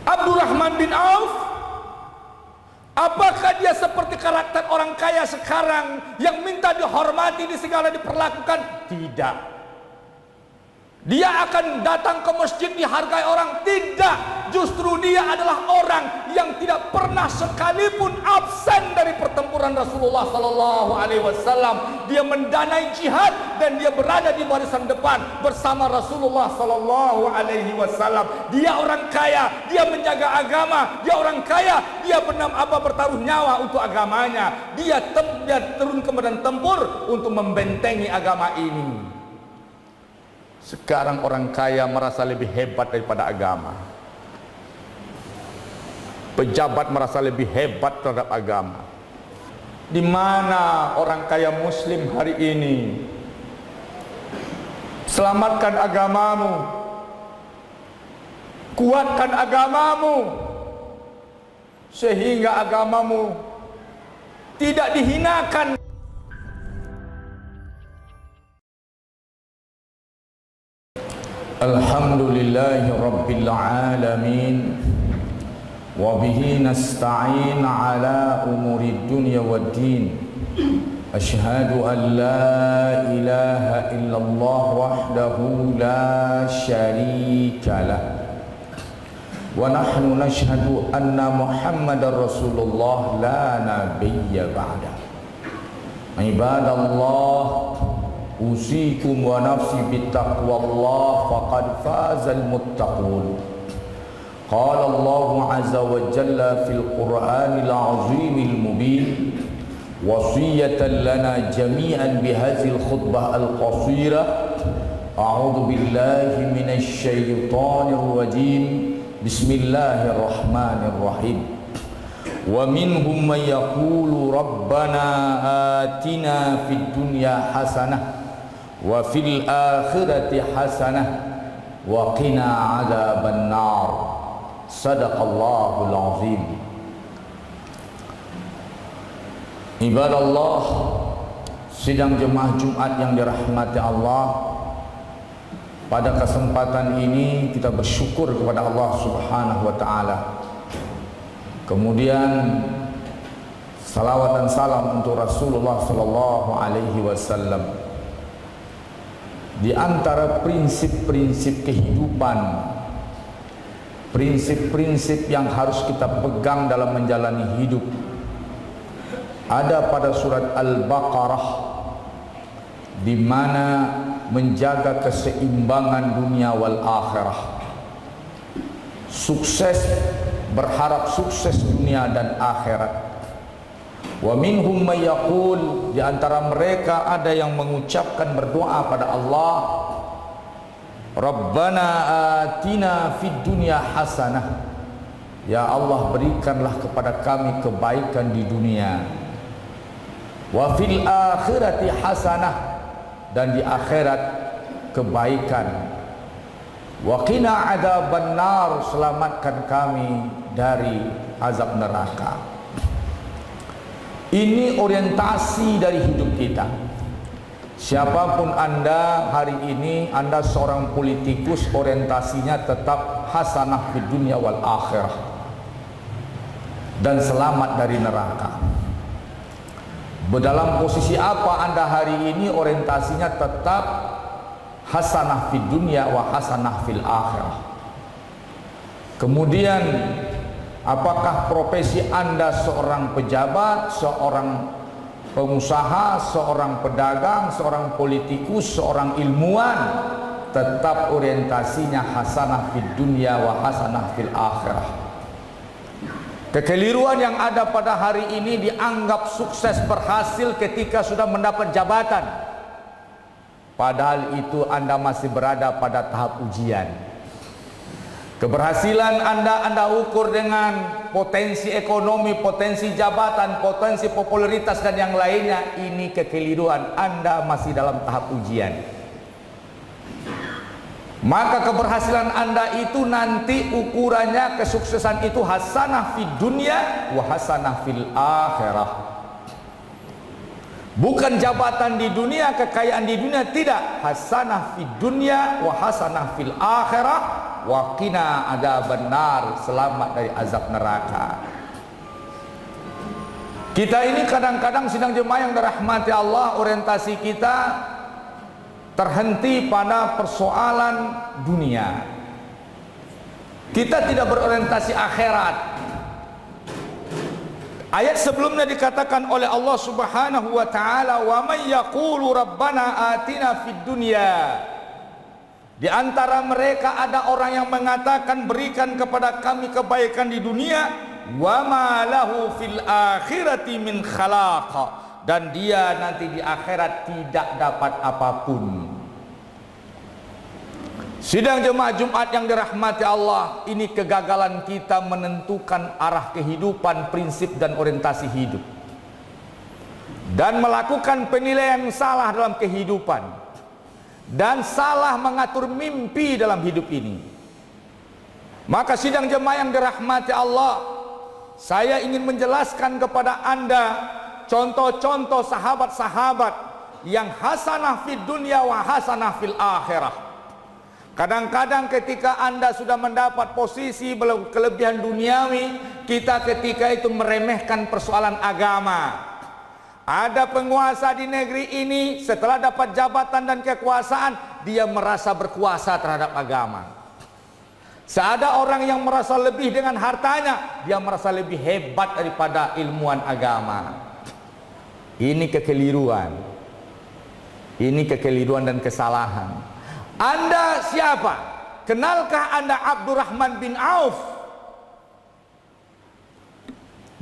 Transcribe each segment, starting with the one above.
Abdurrahman bin Auf, apakah dia seperti karakter orang kaya sekarang yang minta dihormati, di segala diperlakukan? Tidak. Dia akan datang ke masjid dihargai orang? Tidak. Justru dia adalah orang yang tidak pernah sekalipun absen dari pertempuran Rasulullah sallallahu alaihi wasallam. Dia mendanai jihad dan dia berada di barisan depan bersama Rasulullah sallallahu alaihi wasallam. Dia orang kaya, dia menjaga agama, dia orang kaya, dia bertaruh nyawa untuk agamanya. Dia turun ke medan tempur untuk membentengi agama ini. Sekarang orang kaya merasa lebih hebat daripada agama. Pejabat merasa lebih hebat terhadap agama. Di mana orang kaya muslim hari ini? Selamatkan agamamu, kuatkan agamamu, sehingga agamamu tidak dihinakan. Alhamdulillahi Rabbil Alamin, wa bihi nasta'in ala umuri dunya wad din. Ashhadu an la ilaha illallah wahdahu la syarika lah, wa nahnu nashhadu anna Muhammadar Rasulullah la nabiyya ba'da. Ibadallah, usikum wa nafsi bittaqwallah, faqad fazal muttaqun. Qala Allah azza wa jalla fil Qur'anil azimil mubin, wasiyatan lana jami'an bihadzal khutbah al-qasirah. A'udzu billahi minasy syaithanir rajim. Bismillahirrahmanirrahim. Wa minhum man yaqulu rabbana atina fid dunya hasanah wa fil akhirati hasanah wa qina adzaban nar. Sadaqallahul azim. Ibadallah, sidang jemaah Jumat yang dirahmati Allah, pada kesempatan ini kita bersyukur kepada Allah Subhanahu wa taala. Kemudian salawat dan salam untuk Rasulullah sallallahu alaihi wasallam. Di antara prinsip-prinsip kehidupan, prinsip-prinsip yang harus kita pegang dalam menjalani hidup, ada pada surat Al-Baqarah, di mana menjaga keseimbangan dunia wal akhirah. Sukses, berharap sukses dunia dan akhirat. Wa minhum may yaqul, di antara mereka ada yang mengucapkan berdoa pada Allah, Rabbana atina fid dunya hasanah. Ya Allah, berikanlah kepada kami kebaikan di dunia. Wa fil akhirati hasanah, dan di akhirat kebaikan. Wa qina adzaban nar, selamatkan kami dari azab neraka. Ini orientasi dari hidup kita. Siapapun Anda hari ini, Anda seorang politikus, orientasinya tetap hasanah fid dunya wal akhirah, dan selamat dari neraka. Dalam posisi apa Anda hari ini, orientasinya tetap hasanah fid dunya wa hasanah fil akhirah. Kemudian, apakah profesi Anda seorang pejabat, seorang pengusaha, seorang pedagang, seorang politikus, seorang ilmuwan, tetap orientasinya hasanah fid dunya wa hasanah fil akhirah. Kekeliruan yang ada pada hari ini dianggap sukses berhasil ketika sudah mendapat jabatan, padahal itu Anda masih berada pada tahap ujian. Keberhasilan Anda ukur dengan potensi ekonomi, potensi jabatan, potensi popularitas dan yang lainnya. Ini kekeliruan, Anda masih dalam tahap ujian. Maka keberhasilan Anda itu nanti ukurannya, kesuksesan itu hasanah fid dunya wa hasanah fil akhirah. Bukan jabatan di dunia, kekayaan di dunia, tidak. Hasanah fid dunya wa hasanah fil akhirah wa qina adzabannar, selamat dari azab neraka. Kita ini kadang-kadang sidang jemaah yang dirahmati Allah, orientasi kita terhenti pada persoalan dunia. Kita tidak berorientasi akhirat. Ayat sebelumnya dikatakan oleh Allah Subhanahu wa taala, "Wa may yaqulu rabbana atina fid dunya." Di antara mereka ada orang yang mengatakan, berikan kepada kami kebaikan di dunia, wa ma lahu fil akhirati min khalaq, dan dia nanti di akhirat tidak dapat apapun. Sidang jemaah Jumat yang dirahmati Allah, ini kegagalan kita menentukan arah kehidupan, prinsip dan orientasi hidup, dan melakukan penilaian salah dalam kehidupan, dan salah mengatur mimpi dalam hidup ini. Maka sidang jemaah yang dirahmati Allah, saya ingin menjelaskan kepada Anda contoh-contoh sahabat-sahabat yang hasanah fid dunya wa hasanah fil akhirah. Kadang-kadang ketika Anda sudah mendapat posisi kelebihan duniawi, kita ketika itu meremehkan persoalan agama. Ada penguasa di negeri ini, setelah dapat jabatan dan kekuasaan, dia merasa berkuasa terhadap agama. Seada orang yang merasa lebih dengan hartanya, dia merasa lebih hebat daripada ilmuwan agama. Ini kekeliruan. Ini kekeliruan dan kesalahan. Anda siapa? Kenalkah Anda Abdurrahman bin Auf?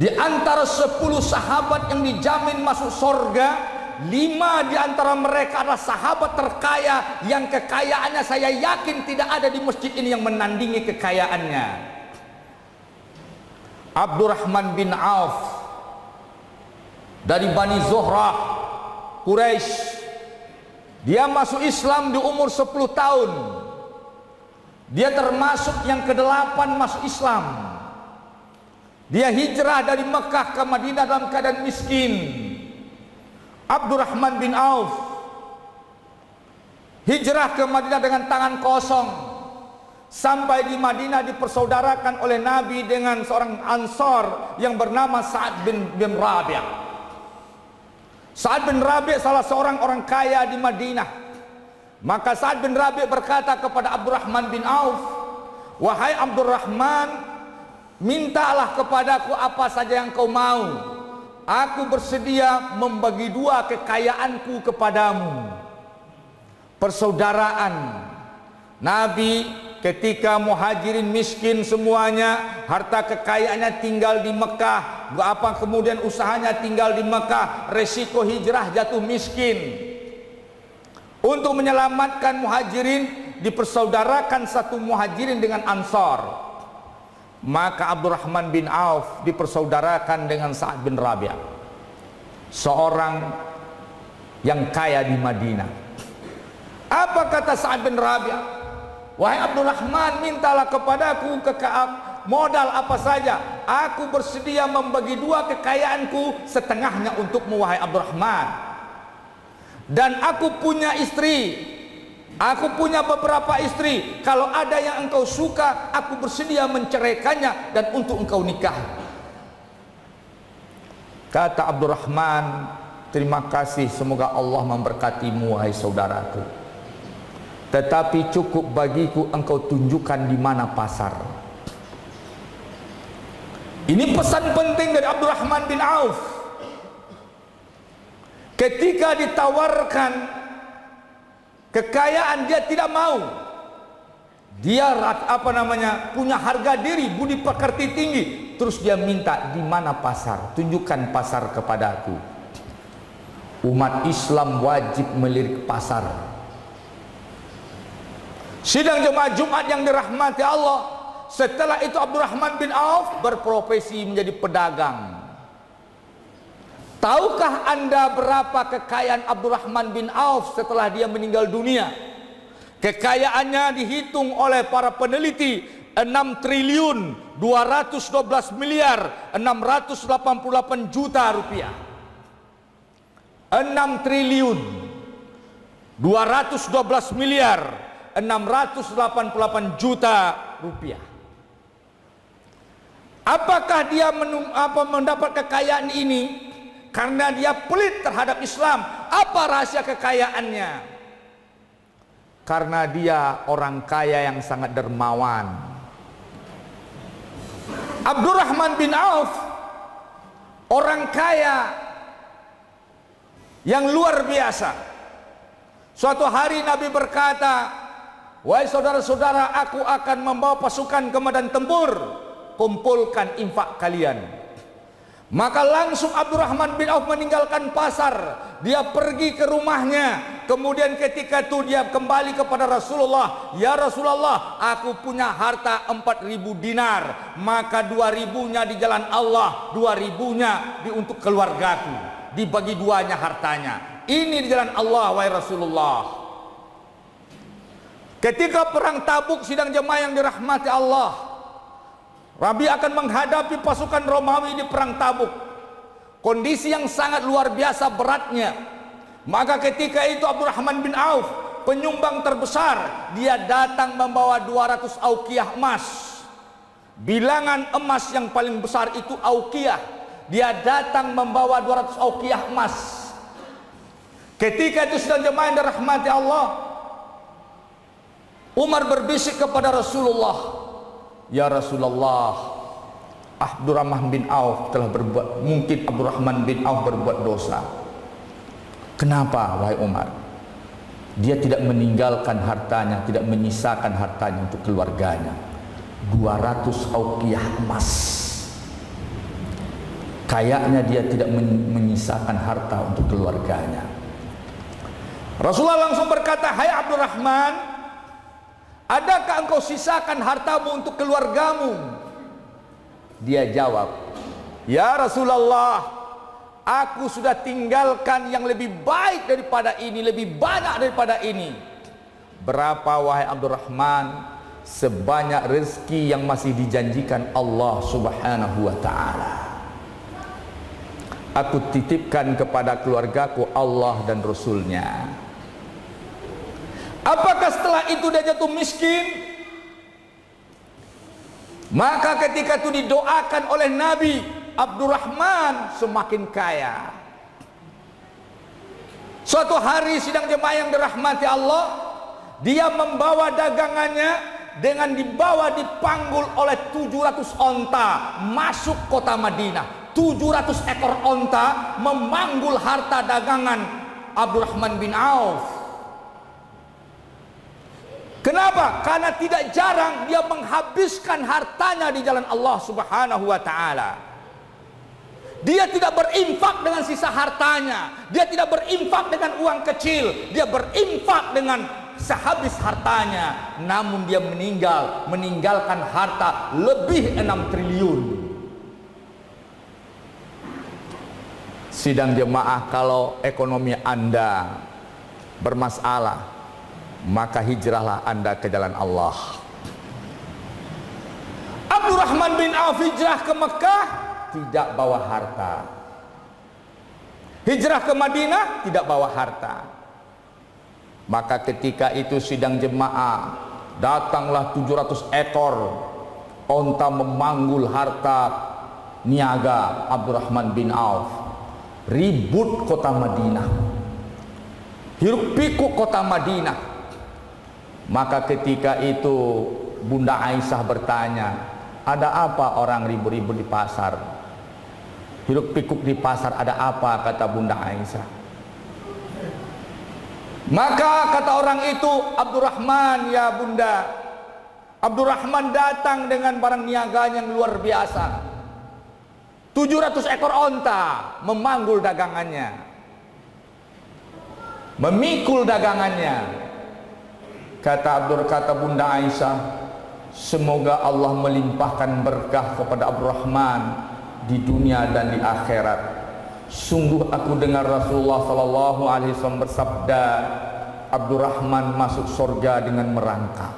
Di antara 10 sahabat yang dijamin masuk surga, 5 di antara mereka adalah sahabat terkaya yang kekayaannya saya yakin tidak ada di masjid ini yang menandingi kekayaannya. Abdurrahman bin Auf dari Bani Zuhrah, Quraisy. Dia masuk Islam di umur 10 tahun. Dia termasuk yang ke-8 masuk Islam. Dia hijrah dari Mekah ke Madinah dalam keadaan miskin. Abdurrahman bin Auf hijrah ke Madinah dengan tangan kosong. Sampai di Madinah dipersaudarakan oleh Nabi dengan seorang Ansar yang bernama Sa'ad bin Rabi'. Sa'ad bin Rabi' salah seorang orang kaya di Madinah. Maka Sa'ad bin Rabi' berkata kepada Abdurrahman bin Auf, "Wahai Abdurrahman, mintalah kepadaku apa saja yang kau mau. Aku bersedia membagi 2 kekayaanku kepadamu." Persaudaraan. Nabi ketika muhajirin miskin semuanya, harta kekayaannya tinggal di Mekah, kemudian usahanya tinggal di Mekah, resiko hijrah jatuh miskin. Untuk menyelamatkan muhajirin, dipersaudarakan satu muhajirin dengan Ansar. Maka Abdurrahman bin Auf dipersaudarakan dengan Sa'ad bin Rabi', seorang yang kaya di Madinah. Apa kata Sa'ad bin Rabi'? "Wahai Abdurrahman, mintalah kepadaku modal apa saja. Aku bersedia membagi 2 kekayaanku, setengahnya untukmu wahai Abdurrahman. Dan aku punya istri. Aku punya beberapa istri. Kalau ada yang engkau suka, aku bersedia menceraikannya dan untuk engkau nikah." Kata Abdurrahman, "Terima kasih, semoga Allah memberkatimu wahai saudaraku. Tetapi cukup bagiku engkau tunjukkan di mana pasar." Ini pesan penting dari Abdurrahman bin Auf. Ketika ditawarkan kekayaan, dia tidak mau. Dia punya harga diri, budi pekerti tinggi. Terus dia minta, di mana pasar? Tunjukkan pasar kepadaku. Umat Islam wajib melirik pasar. Sidang jemaah Jumat yang dirahmati Allah, setelah itu Abdurrahman bin Auf berprofesi menjadi pedagang. Tahukah Anda berapa kekayaan Abdurrahman bin Auf setelah dia meninggal dunia? Kekayaannya dihitung oleh para peneliti 6 triliun 212 miliar 688 juta rupiah. 6 triliun 212 miliar 688 juta rupiah. Apakah dia mendapat kekayaan ini karena dia pelit terhadap Islam? Apa rahasia kekayaannya? Karena dia orang kaya yang sangat dermawan. Abdurrahman bin Auf, orang kaya yang luar biasa. Suatu hari Nabi berkata, "Wahai saudara-saudara, aku akan membawa pasukan ke medan tempur. Kumpulkan infak kalian." Maka langsung Abdurrahman bin Auf meninggalkan pasar. Dia pergi ke rumahnya. Kemudian ketika itu dia kembali kepada Rasulullah. "Ya Rasulullah, aku punya harta 4.000 dinar. Maka 2.000-nya di jalan Allah, 2.000-nya untuk keluargaku. Dibagi duanya hartanya. Ini di jalan Allah, wahai Rasulullah." Ketika perang Tabuk, sidang jemaah yang dirahmati Allah, Nabi akan menghadapi pasukan Romawi di perang Tabuk. Kondisi yang sangat luar biasa beratnya. Maka ketika itu Abdurrahman bin Auf, penyumbang terbesar, dia datang membawa 200 auqiyah emas. Bilangan emas yang paling besar itu auqiyah. Dia datang membawa 200 auqiyah emas. Ketika itu sedang jemaah yang dirahmati Allah, Umar berbisik kepada Rasulullah, "Ya Rasulullah, Abdurrahman bin Auf telah berbuat, mungkin Abdurrahman bin Auf berbuat dosa." "Kenapa wahai Umar?" "Dia tidak meninggalkan hartanya, tidak menyisakan hartanya untuk keluarganya. 200 auqiyah emas. Kayaknya dia tidak menyisakan harta untuk keluarganya." Rasulullah langsung berkata, "Hai Abdurrahman, adakah engkau sisakan hartamu untuk keluargamu?" Dia jawab, "Ya Rasulullah, aku sudah tinggalkan yang lebih baik daripada ini, lebih banyak daripada ini." "Berapa wahai Abdurrahman?" "Sebanyak rezeki yang masih dijanjikan Allah Subhanahu wa ta'ala. Aku titipkan kepada keluargaku Allah dan Rasulnya." Apakah setelah itu dia jatuh miskin? Maka ketika itu didoakan oleh Nabi, Abdurrahman semakin kaya. Suatu hari sidang jemaah yang dirahmati Allah, dia membawa dagangannya dengan dibawa dipanggul oleh 700 onta masuk kota Madinah. 700 ekor onta memanggul harta dagangan Abdurrahman bin Auf. Kenapa? Karena tidak jarang dia menghabiskan hartanya di jalan Allah Subhanahu wa ta'ala. Dia tidak berinfak dengan sisa hartanya. Dia tidak berinfak dengan uang kecil. Dia berinfak dengan sehabis hartanya. Namun dia meninggalkan harta lebih 6 triliun. Sidang jemaah, kalau ekonomi Anda bermasalah, maka hijrahlah Anda ke jalan Allah. Abdurrahman bin Auf hijrah ke Mekah tidak bawa harta. Hijrah ke Madinah tidak bawa harta. Maka ketika itu sidang jemaah, datanglah 700 ekor onta memanggul harta niaga Abdurrahman bin Auf. Ribut kota Madinah, hiruk pikuk kota Madinah. Maka ketika itu Bunda Aisyah bertanya, "Ada apa orang ribut-ribut di pasar? Hiruk pikuk di pasar ada apa?" kata Bunda Aisyah. Maka kata orang itu, "Abdurrahman ya Bunda, Abdurrahman datang dengan barang niaganya yang luar biasa. 700 ekor onta memanggul dagangannya, memikul dagangannya." Kata Bunda Aisyah, "Semoga Allah melimpahkan berkah kepada Abdurrahman di dunia dan di akhirat. Sungguh aku dengar Rasulullah SAW bersabda, Abdurrahman masuk surga dengan merangkak."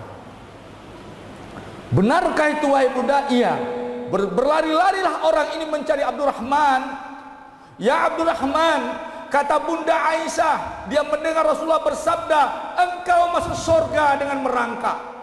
Benarkah itu wahai Bunda? Iya. Berlari-larilah orang ini mencari Abdurrahman. "Ya Abdurrahman, kata Bunda Aisyah, dia mendengar Rasulullah bersabda, engkau masuk surga dengan merangkak.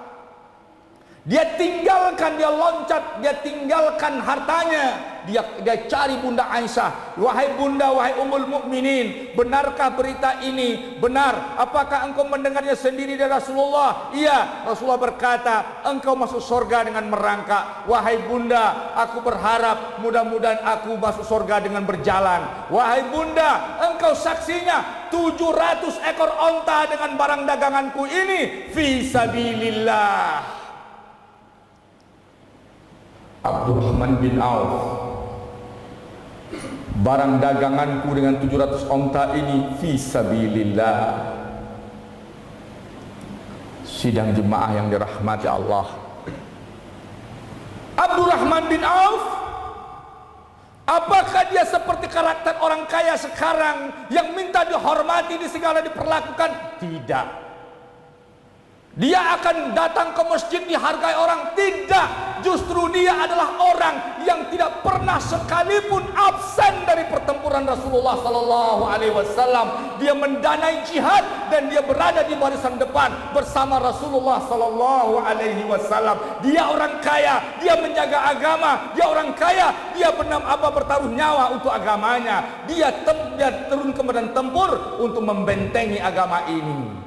Dia tinggalkan, dia loncat, dia tinggalkan hartanya. Dia cari Bunda Aisyah. Wahai Bunda, wahai Ummul Mukminin, benarkah berita ini? Benar. Apakah engkau mendengarnya sendiri dari Rasulullah? Iya. Rasulullah berkata, engkau masuk surga dengan merangkak. Wahai Bunda, aku berharap mudah-mudahan aku masuk surga dengan berjalan. Wahai Bunda, engkau saksinya 700 ekor onta dengan barang daganganku ini fi sabilillah. Abdurrahman bin Auf, barang daganganku dengan 700 onta ini fi sabilillah. Sidang jemaah yang dirahmati Allah, Abdurrahman bin Auf, apakah dia seperti karakter orang kaya sekarang yang minta dihormati, di segala diperlakukan? Tidak. Dia akan datang ke masjid dihargai orang? Tidak. Justru dia adalah orang yang tidak pernah sekalipun absen dari pertempuran Rasulullah sallallahu alaihi wasallam. Dia mendanai jihad dan dia berada di barisan depan bersama Rasulullah sallallahu alaihi wasallam. Dia orang kaya, dia menjaga agama. Dia orang kaya, dia bertaruh nyawa untuk agamanya. Dia turun ke medan tempur untuk membentengi agama ini.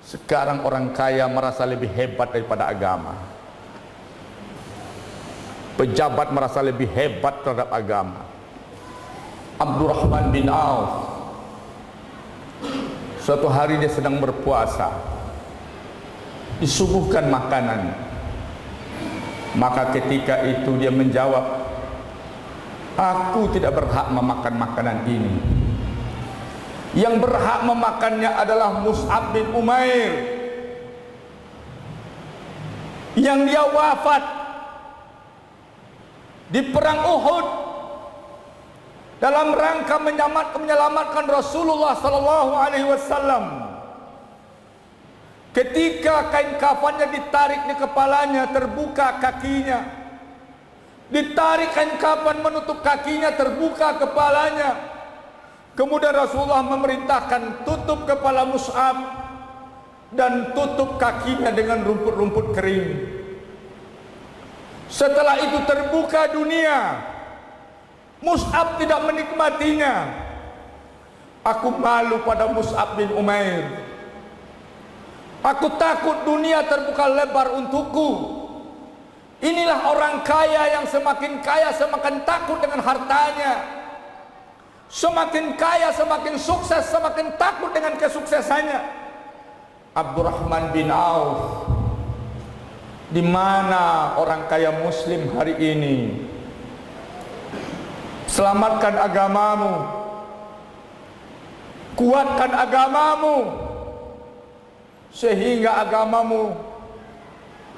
Sekarang orang kaya merasa lebih hebat daripada agama. Pejabat merasa lebih hebat terhadap agama. Abdurrahman bin Auf, suatu hari dia sedang berpuasa, disuguhkan makanan. Maka ketika itu dia menjawab, aku tidak berhak memakan makanan ini. Yang berhak memakannya adalah Mus'ab bin Umair, yang dia wafat di perang Uhud dalam rangka menyelamatkan Rasulullah sallallahu alaihi wasallam. Ketika kain kafannya ditarik di kepalanya, terbuka kakinya. Ditarik kain kafan menutup kakinya, terbuka kepalanya. Kemudian Rasulullah memerintahkan tutup kepala Mus'ab dan tutup kakinya dengan rumput-rumput kering. Setelah itu terbuka dunia. Mus'ab tidak menikmatinya. Aku malu pada Mus'ab bin Umair. Aku takut dunia terbuka lebar untukku. Inilah orang kaya yang semakin kaya semakin takut dengan hartanya. Semakin kaya, semakin sukses, semakin takut dengan kesuksesannya. Abdurrahman bin Auf, di mana orang kaya Muslim hari ini? Selamatkan agamamu, kuatkan agamamu, sehingga agamamu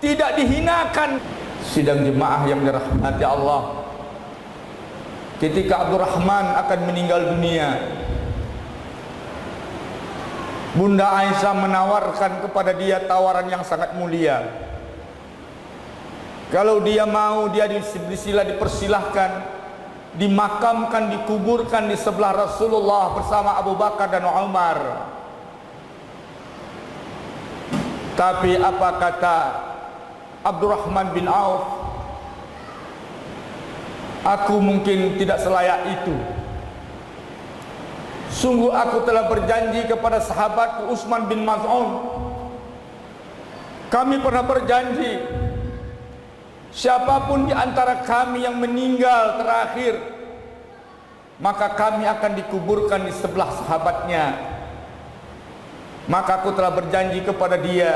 tidak dihinakan. Sidang jemaah yang dirahmati Allah, ketika Abdurrahman akan meninggal dunia, Bunda Aisyah menawarkan kepada dia tawaran yang sangat mulia. Kalau dia mau, dia dipersilahkan dimakamkan, dikuburkan di sebelah Rasulullah bersama Abu Bakar dan Umar. Tapi apa kata Abdurrahman bin Auf? Aku mungkin tidak selayak itu. Sungguh aku telah berjanji kepada sahabatku Utsman bin Maz'un. Kami pernah berjanji, siapapun di antara kami yang meninggal terakhir, maka kami akan dikuburkan di sebelah sahabatnya. Maka aku telah berjanji kepada dia,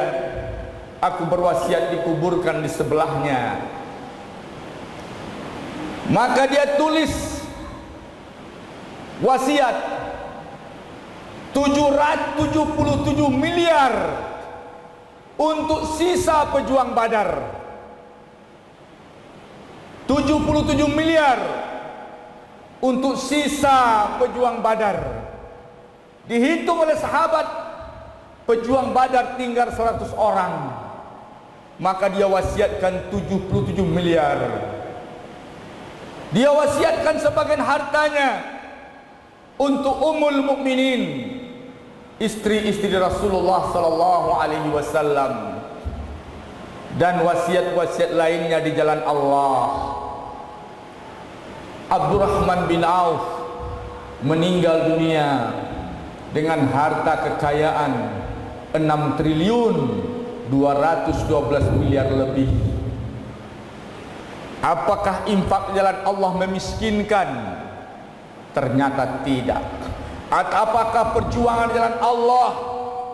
aku berwasiat dikuburkan di sebelahnya. Maka dia tulis wasiat 777 miliar untuk sisa pejuang Badar. 77 miliar untuk sisa pejuang Badar. Dihitung oleh sahabat, pejuang Badar tinggal 100 orang. Maka dia wasiatkan 77 miliar. Dia wasiatkan sebagian hartanya untuk Ummul Mukminin, istri-istri Rasulullah sallallahu alaihi wasallam, dan wasiat-wasiat lainnya di jalan Allah. Abdurrahman bin Auf meninggal dunia dengan harta kekayaan 6 triliun 212 miliar lebih. Apakah infak jalan Allah memiskinkan? Ternyata tidak. Apakah perjuangan jalan Allah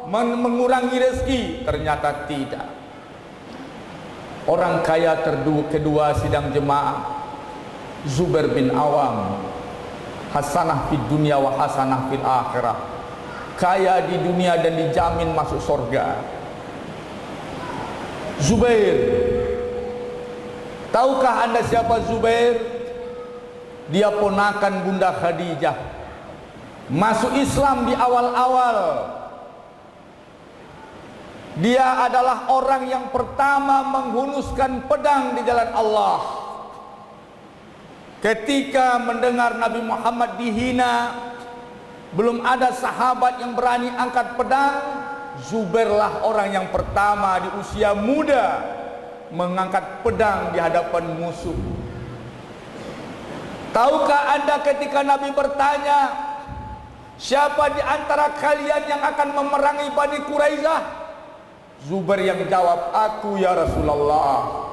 mengurangi rezeki? Ternyata tidak. Orang kaya kedua sidang jemaah, Zubair bin Awam, hasanah fid dunya wa hasanah fil akhirah, kaya di dunia dan dijamin masuk surga. Zubair, tahukah anda siapa Zubair? Dia ponakan Bunda Khadijah, masuk Islam di awal-awal. Dia adalah orang yang pertama menghunuskan pedang di jalan Allah. Ketika mendengar Nabi Muhammad dihina, belum ada sahabat yang berani angkat pedang. Zubairlah orang yang pertama di usia muda mengangkat pedang di hadapan musuh. Tahukah anda ketika Nabi bertanya, siapa di antara kalian yang akan memerangi Bani Quraisyah? Zubair yang jawab, aku ya Rasulullah.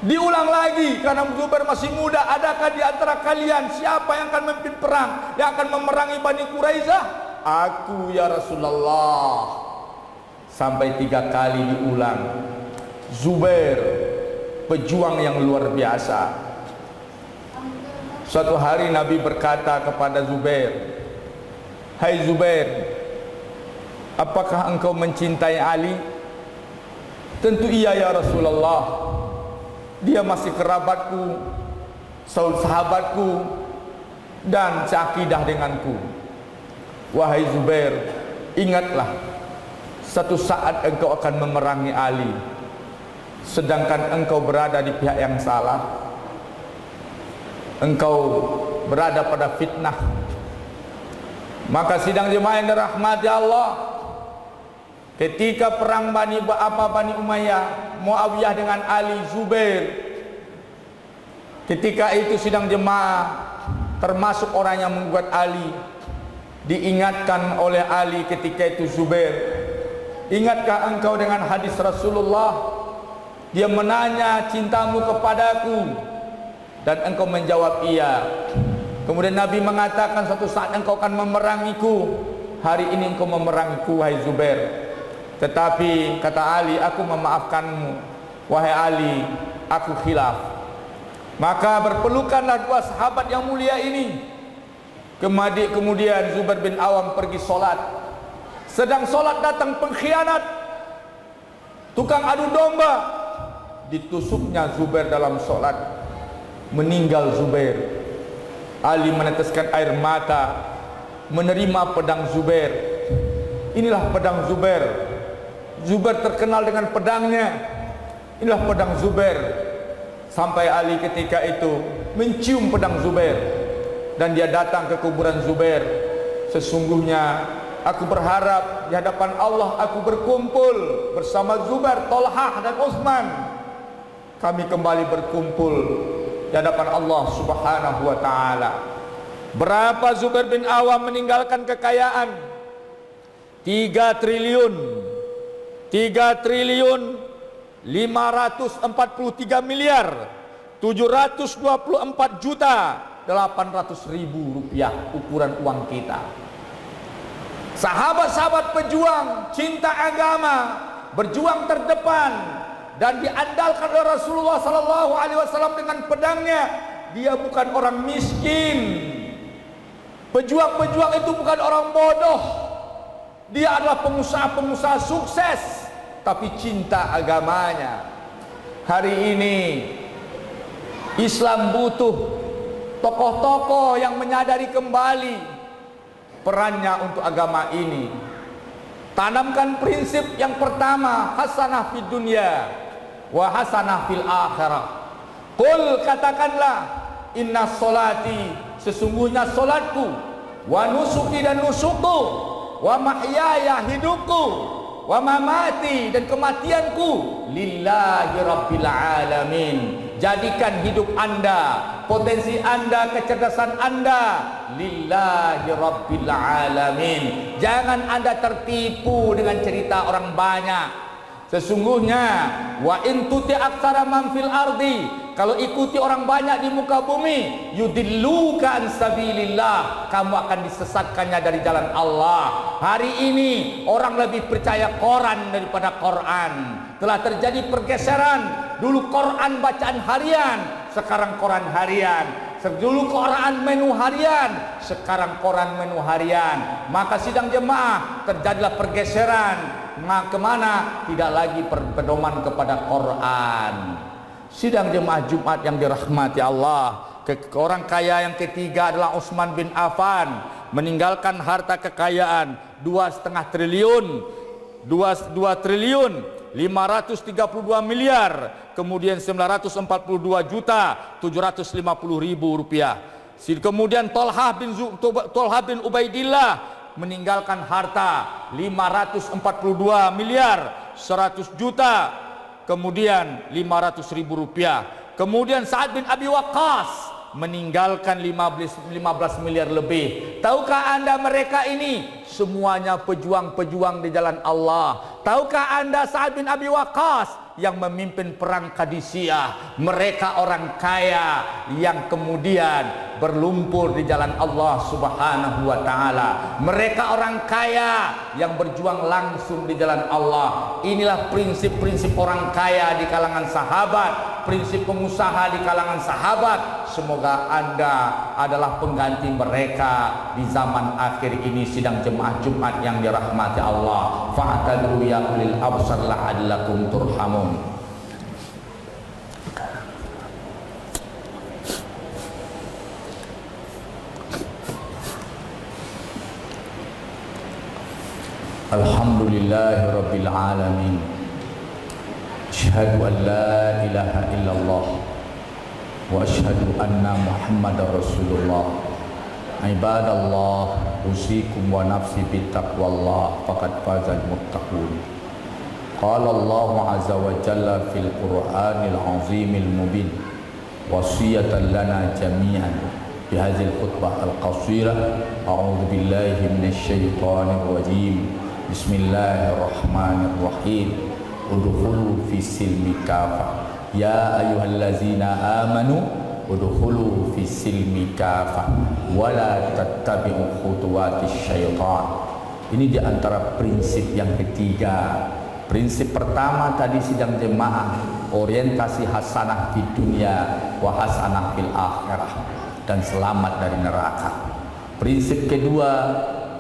Diulang lagi karena Zubair masih muda, adakah di antara kalian siapa yang akan memimpin perang, yang akan memerangi Bani Quraisyah? Aku ya Rasulullah. Sampai 3 kali diulang. Zubair pejuang yang luar biasa. Suatu hari Nabi berkata kepada Zubair, hai Zubair, apakah engkau mencintai Ali? Tentu iya ya Rasulullah. Dia masih kerabatku, sahabatku, dan seakidah denganku. Wahai Zubair, ingatlah, satu saat engkau akan memerangi Ali, sedangkan engkau berada di pihak yang salah. Engkau berada pada fitnah. Maka sidang jemaah yang dirahmati Allah, ketika perang Bani Umayyah, Muawiyah dengan Ali, Zubair, ketika itu sidang jemaah termasuk orang yang membuat Ali, diingatkan oleh Ali ketika itu Zubair, ingatkah engkau dengan hadis Rasulullah? Dia menanya, cintamu kepadaku? Dan engkau menjawab iya. Kemudian Nabi mengatakan, suatu saat engkau akan memerangiku. Hari ini engkau memerangiku, wahai Zubair. Tetapi kata Ali, aku memaafkanmu. Wahai Ali, aku khilaf. Maka berpelukanlah 2 sahabat yang mulia ini. Kemudian Zubair bin Awam pergi solat. Sedang solat datang pengkhianat, tukang adu domba. Ditusuknya Zubair dalam solat. Meninggal Zubair. Ali meneteskan air mata, menerima pedang Zubair. Inilah pedang Zubair. Zubair terkenal dengan pedangnya. Inilah pedang Zubair. Sampai Ali ketika itu mencium pedang Zubair, dan dia datang ke kuburan Zubair. Sesungguhnya aku berharap di hadapan Allah aku berkumpul bersama Zubair, Tolhah dan Utsman. Kami kembali berkumpul di hadapan Allah Subhanahu wa taala. Berapa Zubair bin Awam meninggalkan kekayaan? 3 triliun 543 miliar 724 juta 800 ribu rupiah ukuran uang kita. Sahabat-sahabat pejuang, cinta agama, berjuang terdepan dan diandalkan oleh Rasulullah sallallahu alaihi wasallam dengan pedangnya. Dia bukan orang miskin. Pejuang-pejuang itu bukan orang bodoh. Dia adalah pengusaha-pengusaha sukses, tapi cinta agamanya. Hari ini Islam butuh tokoh-tokoh yang menyadari kembali perannya untuk agama ini. Tanamkan prinsip yang pertama, hasanah fid dunya wa hasanah fil akhirah. Qul, katakanlah, inna solati, sesungguhnya solatku, wa nusuki dan nusukku, wa mahyaya hidupku, wa mamati dan kematianku lillahi rabbil alamin. Jadikan hidup anda, potensi anda, kecerdasan anda lillahi rabbil alamin. Jangan anda tertipu dengan cerita orang banyak. Sesungguhnya wa in tuti aktsara man fil ardi, kalau ikuti orang banyak di muka bumi, yudilluka an sabilillah, kamu akan disesatkannya dari jalan Allah. Hari ini orang lebih percaya koran daripada Quran. Telah terjadi pergeseran. Dulu Quran bacaan harian, sekarang koran harian. Dulu Quran menu harian, sekarang koran menu harian. Maka sidang jemaah terjadilah pergeseran. Kemana? Tidak lagi berpedoman kepada Quran. Sidang jemaah Jumat yang dirahmati Allah, orang kaya yang ketiga adalah Utsman bin Affan, meninggalkan harta kekayaan 2,5 triliun, 2 triliun 532 miliar, kemudian 942 juta 750 ribu rupiah. Kemudian Tolhah bin Ubaidillah meninggalkan harta 542 miliar 100 juta, kemudian 500 ribu rupiah. Kemudian Sa'ad bin Abi Waqqas meninggalkan 15 miliar lebih. Tahukah anda mereka ini semuanya pejuang-pejuang di jalan Allah? Tahukah anda Sa'ad bin Abi Waqqas yang memimpin perang Qadisiyah? Mereka orang kaya yang kemudian berlumpur di jalan Allah Subhanahu wa taala. Mereka orang kaya yang berjuang langsung di jalan Allah. Inilah prinsip-prinsip orang kaya di kalangan sahabat, prinsip pengusaha di kalangan sahabat. Semoga anda adalah pengganti mereka di zaman akhir ini. Sidang jemaah Jumat yang dirahmati Allah, fa'tadu ya ulil absar la'allakum turhamun. Alhamdulillahi rabbil alamin. Asyhadu an la ilaha illallah wa asyhadu anna Muhammadar Rasulullah. Ibadallah, usikum wa nafsi bittaqwallah, faqad fazal muttaqun. Qala Allah azza wa jalla fil Qur'anil azimil mubin, wasiyatan lana jami'an bihadzal khutbah al-qasirah. A'udzu billahi minasy syaithanir rajim. Bismillahirrahmanirrahim. Udkhulu fi silmi kafah. Ya ayyuhallazina amanu udkhulu fi silmi kafah wa la tattabi'u khutuwatis syaitan. Ini di antara prinsip yang ketiga. Prinsip pertama tadi sidang jemaah, orientasi hasanah di dunia wa hasanah fil akhirah, dan selamat dari neraka. Prinsip kedua,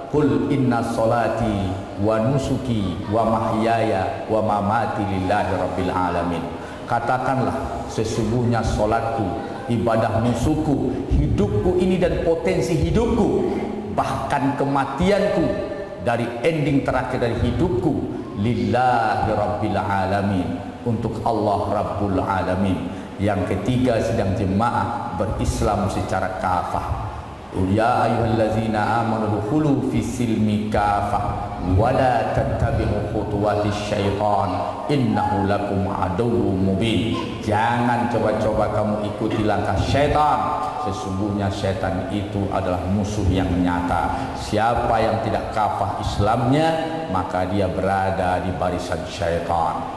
qul inna solati wa nusuki wa mahyaya wa mamati lillahi rabbil alamin. Katakanlah, sesungguhnya solatku, ibadah nusuku, hidupku ini dan potensi hidupku, bahkan kematianku, dari ending terakhir dari hidupku, lillahi rabbil alamin, untuk Allah rabbul alamin. Yang ketiga sidang jemaah, berislam secara kafah. Ya ayyuhallazina amanu dukhulu fi silmi kafah wa la tattabi'u khutuwatis syaitan innahu lakum aduwwum mubin. Jangan coba-coba kamu ikuti langkah syaitan, sesungguhnya syaitan itu adalah musuh yang nyata. Siapa yang tidak kafah Islamnya, maka dia berada di barisan syaitan.